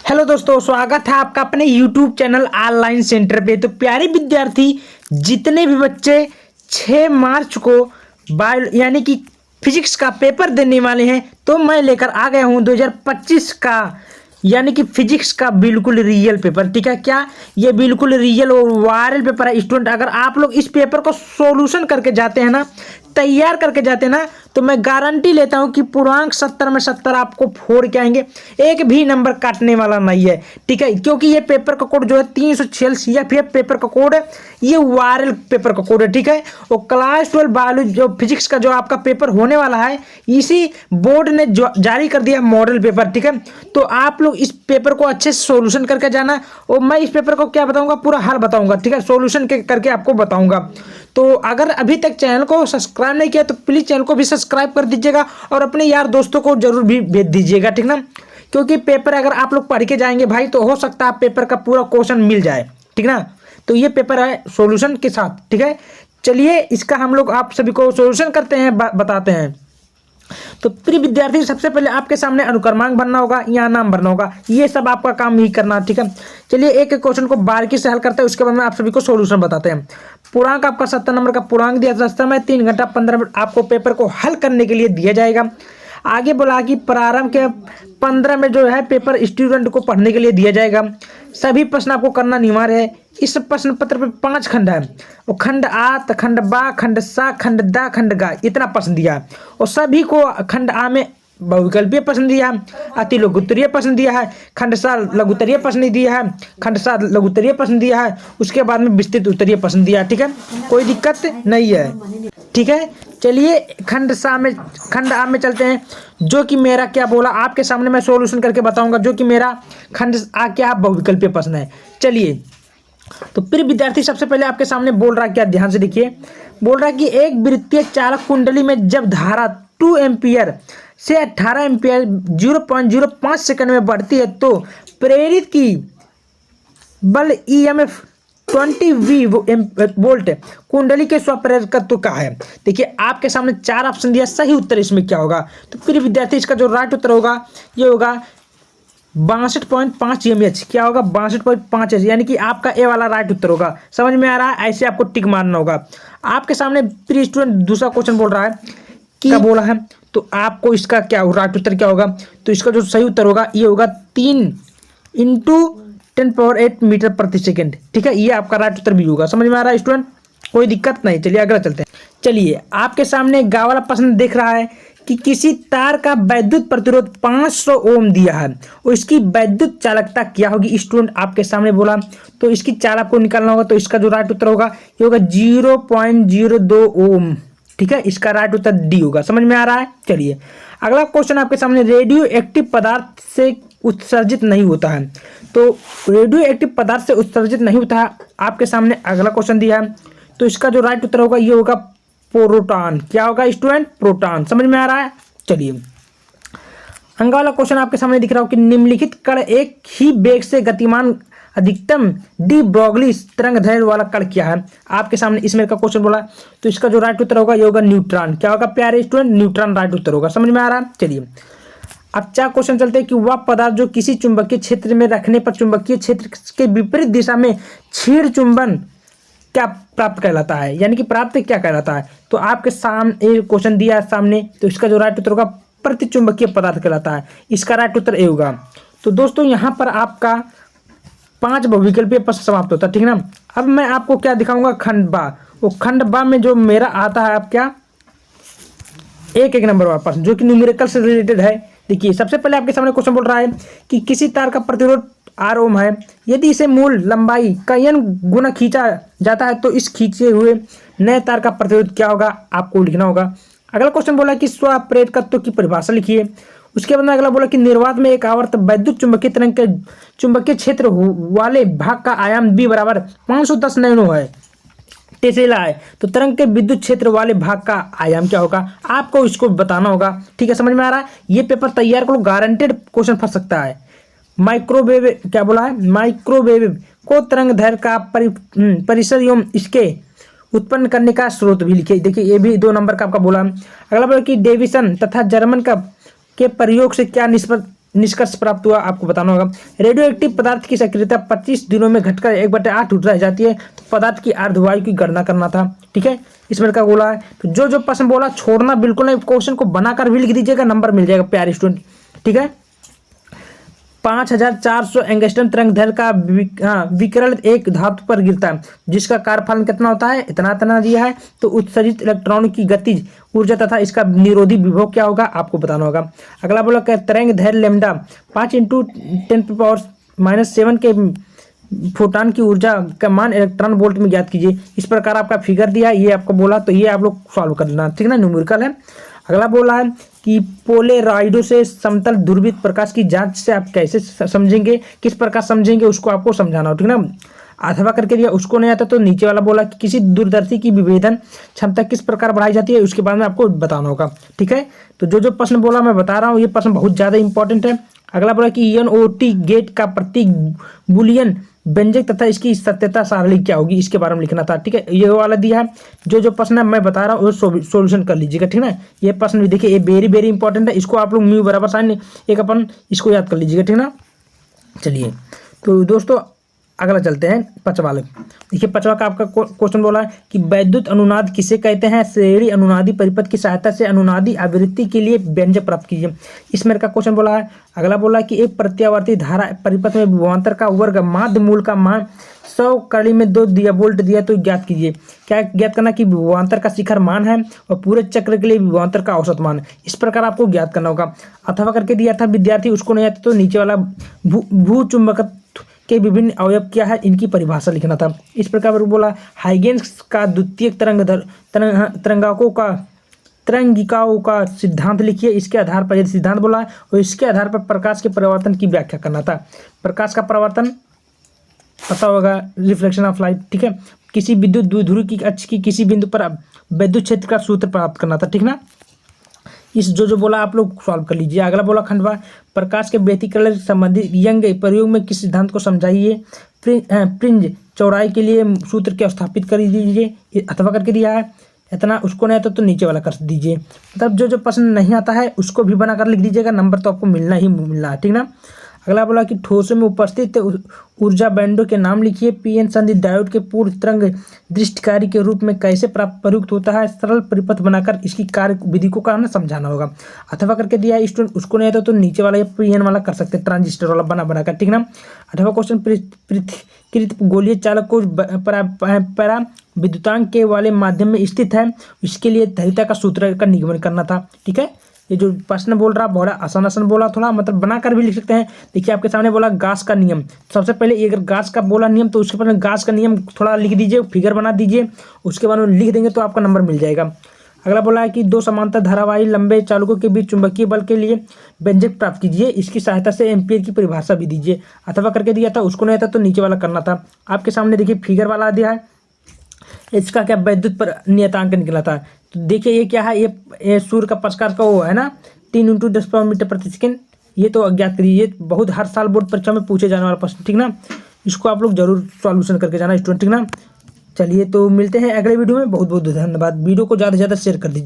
Hello दोस्तों, स्वागत है आपका अपने YouTube चैनल ऑनलाइन सेंटर पे। तो प्यारे विद्यार्थी, जितने भी बच्चे 6 मार्च को बायो यानी कि फिजिक्स का पेपर देने वाले हैं, तो मैं लेकर आ गया हूं 2025 का यानी कि फिजिक्स का बिल्कुल रियल पेपर। ठीक है, क्या ये बिल्कुल रियल और वायरल पेपर है स्टूडेंट। अगर आप लोग इस पेपर को सॉल्यूशन करके जाते हैं ना, तैयार करके जाते हैं ना, तो मैं गारंटी लेता हूं कि पूर्णांक 70 में 70 आपको फोड़ के आएंगे, एक भी नंबर काटने वाला नहीं है। ठीक है, क्योंकि ये पेपर का कोड जो है 346 या फिर पेपर का कोड है, ये वायरल पेपर का कोड है। ठीक है, और क्लास 12 बायोलॉजी जो फिजिक्स का जो आपका पेपर होने वाला है, इसी बोर्ड ने जारी कर दिया मॉडल पेपर। ठीक है, तो आप लोग इस पेपर को अच्छे से सोल्यूशन करके जाना, और मैं इस पेपर को क्या बताऊंगा, पूरा हल बताऊंगा। ठीक है, सोल्यूशन करके आपको बताऊंगा। तो अगर अभी तक चैनल को सब्सक्राइब नहीं किया तो प्लीज चैनल को भी सब्सक्राइब कर दीजिएगा, और अपने यार दोस्तों को जरूर भी भेज दीजिएगा। ठीक ना, क्योंकि पेपर अगर आप लोग पढ़ के जाएंगे भाई, तो हो सकता है पेपर का पूरा क्वेश्चन मिल जाए। ठीक ना, तो ये पेपर है सॉल्यूशन के साथ। ठीक है, चलिए इसका हम लोग आप सभी को सॉल्यूशन करते हैं, बताते हैं। तो प्रिय विद्यार्थी, सबसे पहले आपके सामने अनुक्रमांक भरना होगा, यहाँ नाम भरना होगा, ये सब आपका काम ही करना। ठीक है, चलिए एक एक क्वेश्चन को बारीकी से हल करते हैं, उसके बाद में आप सभी को सॉल्यूशन बताते हैं। पूर्णांक आपका 70 नंबर का पूर्णांक दिया था, समय 3 घंटा 15 मिनट आपको पेपर को हल करने के लिए दिया जाएगा। आगे बोला कि प्रारंभ के 15 में जो है पेपर स्टूडेंट को पढ़ने के लिए दिया जाएगा। सभी प्रश्न आपको करना अनिवार्य है। इस प्रश्न पत्र पे 5 खंड है, और खंड आ, खंड बा, खंड सा, खंड दा, खंड गा, इतना प्रश्न दिया है। और सभी को खंड आ में बहुविकल्पीय प्रश्न दिया है, अति लघुत्तरीय प्रश्न दिया है, खंड सा लघुत्तरीय प्रश्न दिया है, खंड सा लघुत्तरीय प्रश्न दिया है, उसके बाद में विस्तृत उत्तरीय प्रश्न दिया है। ठीक है, कोई दिक्कत नहीं है। ठीक है, चलिए खंड आ में चलते हैं, जो कि मेरा क्या बोला आपके सामने मैं सॉल्यूशन करके बताऊंगा, जो कि मेरा खंड आ क्या बहुविकल्पीय प्रश्न है। चलिए, तो प्रिय विद्यार्थी, सबसे पहले आपके सामने बोल रहा है क्या, ध्यान से देखिए। बोल रहा है कि एक वृत्तीय चालक कुंडली में जब धारा 2 एम्पियर से 18 एम्पियर 0.05 सेकंड में बढ़ती है, तो प्रेरित की बल ईएमएफ 20 वोल्ट कुंडली के स्वप्रेरकत्व का है। देखिए आपके सामने 4 ऑप्शन दिया, सही उत्तर इसमें क्या होगा। तो प्रिय विद्यार्थी, इसका जो राइट उत्तर होगा ये होगा 62.5 एमएच। क्या होगा, 62.5 एच, यानी कि आपका ए वाला राइट उत्तर होगा। समझ में आ रहा है, ऐसे आपको टिक मारना होगा। आपके सामने प्रिय स्टूडेंट दूसरा क्वेश्चन बोल रहा है कि क्या बोला है, तो आपको इसका क्या राइट उत्तर क्या होगा। तो इसका जो सही उत्तर होगा ये होगा 3 × 10⁸ मीटर प्रति सेकेंड। ठीक है, ये आपका राइट उत्तर भी होगा। समझ में आ रहा है स्टूडेंट, कोई दिक्कत नहीं। चलिए अगला चलते हैं। चलिए आपके सामने गा वाला प्रश्न देख रहा है कि किसी तार का वैद्युत प्रतिरोध 500 ओम दिया है, और इसकी वैद्युत चालकता क्या होगी। स्टूडेंट आपके सामने बोला, तो इसकी चाल आपको निकालना होगा। तो इसका जो राइट उत्तर होगा ये होगा 0.02 ओम। ठीक है, इसका राइट उत्तर डी होगा। समझ में आ रहा है। चलिए अगला क्वेश्चन आपके सामने, रेडियो एक्टिव पदार्थ से उत्सर्जित नहीं होता है। तो रेडियो एक्टिव पदार्थ से उत्सर्जित नहीं होता है, आपके सामने अगला क्वेश्चन दिया है। तो इसका जो राइट उत्तर होगा ये होगा प्रोटॉन। क्या होगा स्टूडेंट, प्रोटॉन। समझ में आ रहा है। चलिए अंगा वाला क्वेश्चन आपके सामने दिख रहा हो कि निम्नलिखित कण एक ही वेग से गतिमान अधिकतम डी ब्रोगली तरंग दैर्ध्य वाला कण क्या है। आपके सामने इसमें का क्वेश्चन बोला, तो इसका जो राइट उत्तर होगा ये होगा न्यूट्रॉन। क्या होगा प्यारे स्टूडेंट, न्यूट्रॉन राइट उत्तर होगा। समझ में आ रहा है। चलिए अब 4 क्वेश्चन चलते हैं कि वह पदार्थ जो किसी चुंबकीय क्षेत्र में रखने पर चुंबकीय क्षेत्र के विपरीत दिशा में क्षीण चुंबन क्या प्राप्त कहलाता है, यानी कि प्राप्त क्या कहलाता है। तो आपके सामने क्वेश्चन दिया है सामने, तो इसका जो राइट उत्तर होगा प्रतिचुंबकीय पदार्थ कहलाता है। इसका राइट उत्तर ए होगा। तो दोस्तों यहाँ पर आपका 5 बहुविकल्पीय प्रश्न समाप्त होता है। ठीक ना, अब मैं आपको क्या दिखाऊंगा, खंड बा। वो खंड बा में जो मेरा आता है, आप क्या एक नंबर वाला प्रश्न जो कि न्यूमेरिकल से रिलेटेड है। देखिए सबसे पहले आपके सामने क्वेश्चन बोल रहा है कि किसी तार का प्रतिरोध R ओम है, यदि इसे मूल लंबाई का n गुना खींचा जाता है, तो इस खींचे हुए नए तार का प्रतिरोध क्या होगा, आपको लिखना होगा। अगला क्वेश्चन बोला कि स्वप्रेरकत्व की परिभाषा लिखिए। उसके बाद में अगला बोला कि निर्वात में एक आवर्त वैद्युत चुंबकीय तरंग के चुंबकीय क्षेत्र वाले भाग का आयाम b बराबर 510 नैनो है टेस्ला है, तो तरंग के विद्युत क्षेत्र वाले भाग का आयाम क्या होगा, आपको इसको बताना होगा। ठीक है, समझ में आ रहा है। ये पेपर तैयार करो, गारंटेड क्वेश्चन फंस सकता है। माइक्रोवेव क्या बोला है, माइक्रोवेव को तरंग दैर्ध्य का परिसर एवं इसके उत्पन्न करने का स्रोत भी लिखिए। देखिए ये भी 2 नंबर का आपका बोला। अगला बोला कि डेविसन तथा जर्मन का के प्रयोग से क्या निष्कर्ष प्राप्त हुआ आपको बताना होगा। रेडियो एक्टिव पदार्थ की सक्रियता 25 दिनों में घटकर 1/8 रह जाती है, तो पदार्थ की अर्धवायु की गणना करना था। ठीक है, इसमें क्या बोला है, तो जो प्रश्न बोला छोड़ना बिल्कुल नहीं, क्वेश्चन को बनाकर भी लिख दीजिएगा, नंबर मिल जाएगा प्यारे स्टूडेंट। ठीक है, 5400 एंगस्ट्रॉम तरंग दैर्घ्य का विकिरण एक धातु पर गिरता है, जिसका कार्यफलन कितना होता है, इतना दिया है। तो उत्सर्जित इलेक्ट्रॉन की गतिज ऊर्जा तथा इसका निरोधी विभव क्या होगा आपको बताना होगा। अगला बोला क्या, तरंग दैर्घ्य लैम्डा 5 × 10⁻⁷ के फोटॉन की ऊर्जा का मान इलेक्ट्रॉन वोल्ट में ज्ञात कीजिए। इस प्रकार आपका फिगर दिया, ये आपको बोला, तो ये आप लोग सॉल्व कर लेना। ठीक है ना, न्यूमेरिकल है। अगला बोला है कि पोलेराइडो से समतल ध्रुवित प्रकाश की जांच से आप कैसे समझेंगे, किस प्रकार समझेंगे, उसको आपको समझाना हो। ठीक है ना, अथवा करके दिया, उसको नहीं आता तो नीचे वाला बोला कि किसी दूरदर्शी की विभेदन क्षमता किस प्रकार बढ़ाई जाती है, उसके बारे में आपको बताना होगा। ठीक है, तो जो प्रश्न बोला मैं बता रहा हूँ, ये प्रश्न बहुत ज़्यादा इंपॉर्टेंट है। अगला बोला कि NOT गेट का प्रतीक बुलियन व्यंजक तथा इसकी सत्यता सारणी क्या होगी, इसके बारे में लिखना था। ठीक है, ये वाला दिया है। जो प्रश्न है मैं बता रहा हूँ वो सॉल्यूशन कर लीजिएगा। ठीक है ना, ये प्रश्न भी देखिए, ये वेरी वेरी इंपॉर्टेंट है, इसको आप लोग म्यू बराबर साइन एक अपन इसको याद कर लीजिएगा। ठीक है ना, चलिए तो दोस्तों अगला चलते हैं पांचवा वाले। देखिए पांचवा का आपका क्वेश्चन बोला है कि वैद्युत अनुनाद किसे कहते हैं, श्रेणी अनुनादी परिपथ की सहायता से अनुनादी आवृत्ति के लिए व्यंजक प्राप्त कीजिए। इसमें का क्वेश्चन बोला है। अगला बोला कि एक प्रत्यावर्ती धारा परिपथ में विभवांतर का वर्ग माध्य मूल का मान 100 कड़ी में 2 दिया वोल्ट दिया, तो ज्ञात कीजिए। क्या ज्ञात करना कि विभवांतर का शिखर मान है और पूरे चक्र के लिए विभवांतर का औसत मान है। इस प्रकार आपको ज्ञात करना होगा। अथवा करके दिया था विद्यार्थी, उसको नहीं आता तो नीचे वाला भू चुंबकत्व के विभिन्न अवयव क्या है, इनकी परिभाषा लिखना था। इस प्रकार बोला हाइगेन्स का द्वितीय तरंगिकाओं का सिद्धांत लिखिए। इसके आधार पर यदि सिद्धांत बोला है और इसके आधार पर प्रकाश के परिवर्तन की व्याख्या करना था। प्रकाश का परिवर्तन पता होगा, रिफ्लेक्शन ऑफ लाइट। ठीक है, किसी विद्युत द्विध्रुव की अक्ष की किसी बिंदु पर विद्युत क्षेत्र का सूत्र प्राप्त करना था। ठीक ना, इस जो बोला आप लोग सॉल्व कर लीजिए। अगला बोला खंडवा प्रकाश के व्यतिकरण संबंधी यंग प्रयोग में किस सिद्धांत को समझाइए। फ्रिंज चौड़ाई के लिए सूत्र के स्थापित कर दीजिए। अथवा करके दिया है इतना, उसको नहीं आता तो नीचे वाला कर दीजिए। मतलब जो प्रश्न नहीं आता है उसको भी बनाकर लिख दीजिएगा, नंबर तो आपको मिलना ही मिलना है। ठीक ना, अगला बोला कि ठोसों में उपस्थित ऊर्जा बैंडों के नाम लिखिए। पीएन संधि डायोड के पूर्ण तरंग दृष्टिकारी के रूप में कैसे प्रयुक्त होता है। सरल परिपथ बनाकर इसकी कार्य विधि को कहना समझाना होगा। अथवा करके दिया है स्टूडेंट, उसको नहीं आता तो नीचे वाला या पीएन वाला कर सकते हैं, ट्रांजिस्टर वाला बनाकर। ठीक ना, अथवा क्वेश्चन पृथक्कृत गोलीय चालक को पैरा विद्युतांक के वाले माध्यम में स्थित है, इसके लिए धारिता का सूत्र का निगमन करना था। ठीक है, ये जो प्रश्न बोल रहा बड़ा आसान बोला, थोड़ा मतलब बनाकर भी लिख सकते हैं। देखिए आपके सामने बोला गास का नियम, सबसे पहले अगर गास का बोला नियम तो उसके बाद गास का नियम थोड़ा लिख दीजिए, फिगर बना दीजिए, उसके बाद में लिख देंगे तो आपका नंबर मिल जाएगा। अगला बोला है कि 2 समांतर धारावाही लंबे चालकों के बीच चुंबकीय बल के लिए व्यंजक प्राप्त कीजिए। इसकी सहायता से एम्पियर की परिभाषा भी दीजिए। अथवा करके दिया था, उसको नहीं आता तो नीचे वाला करना था। आपके सामने देखिए फिगर वाला दिया है, इसका क्या विद्युत पर नियतांक निकला था। तो देखिए ये क्या है, ये सूर्य का प्रकाश का वो है ना 3 × 10 मीटर प्रति सेकेंड। ये तो अज्ञात करिए, ये बहुत हर साल बोर्ड परीक्षा में पूछे जाने वाला प्रश्न। ठीक ना, इसको आप लोग जरूर सॉल्यूशन करके जाना स्टूडेंट। ठीक ना, चलिए तो मिलते हैं अगले वीडियो में। बहुत बहुत धन्यवाद। वीडियो को ज़्यादा से ज़्यादा शेयर कर दीजिए।